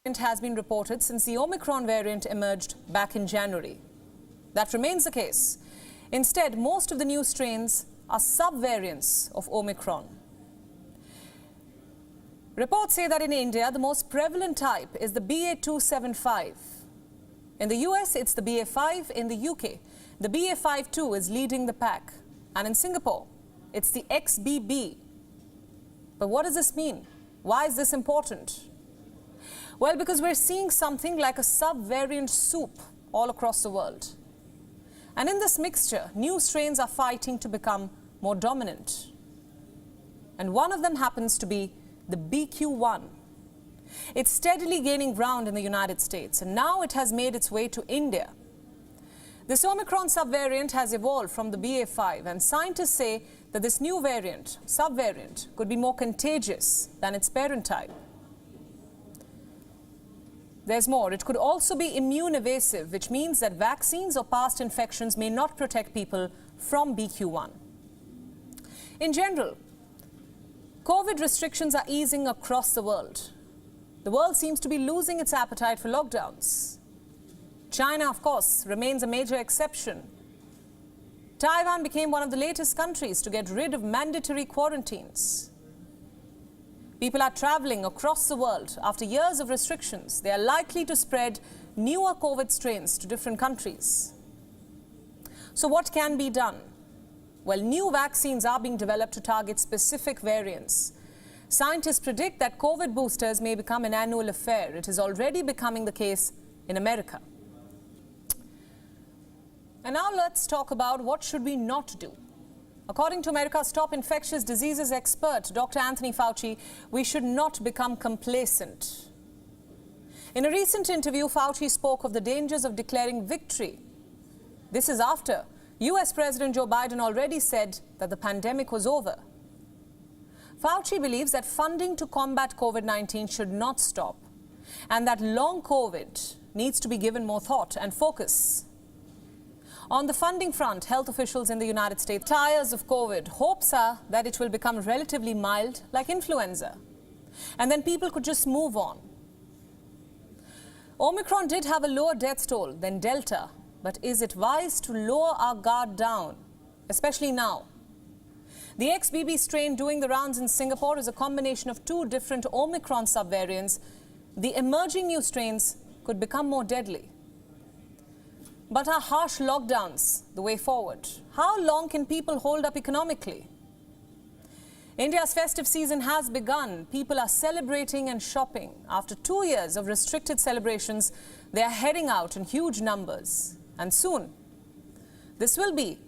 Has been reported since the Omicron variant emerged back in January. That remains the case. Instead, most of the new strains are subvariants of Omicron. Reports say that in India, the most prevalent type is the BA.275. In the US, it's the BA.5. In the UK, the BA.5-2 is leading the pack. And in Singapore, it's the XBB. But what does this mean? Why is this important? Well, because we're seeing something like a subvariant soup all across the world. And in this mixture, new strains are fighting to become more dominant. And one of them happens to be the BQ1. It's steadily gaining ground in the United States, and now it has made its way to India. This Omicron subvariant has evolved from the BA.5, and scientists say that this new subvariant, could be more contagious than its parent type. There's more. It could also be immune evasive, which means that vaccines or past infections may not protect people from BQ1. In general, COVID restrictions are easing across the world. The world seems to be losing its appetite for lockdowns. China, of course, remains a major exception. Taiwan became one of the latest countries to get rid of mandatory quarantines. People are traveling across the world after years of restrictions. They are likely to spread newer COVID strains to different countries. So what can be done? Well, new vaccines are being developed to target specific variants. Scientists predict that COVID boosters may become an annual affair. It is already becoming the case in America. And now let's talk about what should we not do. According to America's top infectious diseases expert, Dr. Anthony Fauci, we should not become complacent. In a recent interview, Fauci spoke of the dangers of declaring victory. This is after US President Joe Biden already said that the pandemic was over. Fauci believes that funding to combat COVID-19 should not stop, and that long COVID needs to be given more thought and focus. On the funding front, health officials in the United States tires of COVID. Hopes are that it will become relatively mild, like influenza, and then people could just move on. Omicron did have a lower death toll than Delta, but is it wise to lower our guard down, especially now? The XBB strain doing the rounds in Singapore is a combination of two different Omicron subvariants. The emerging new strains could become more deadly. But are harsh lockdowns the way forward? How long can people hold up economically? India's festive season has begun. People are celebrating and shopping. After 2 years of restricted celebrations, they are heading out in huge numbers. And soon, this will be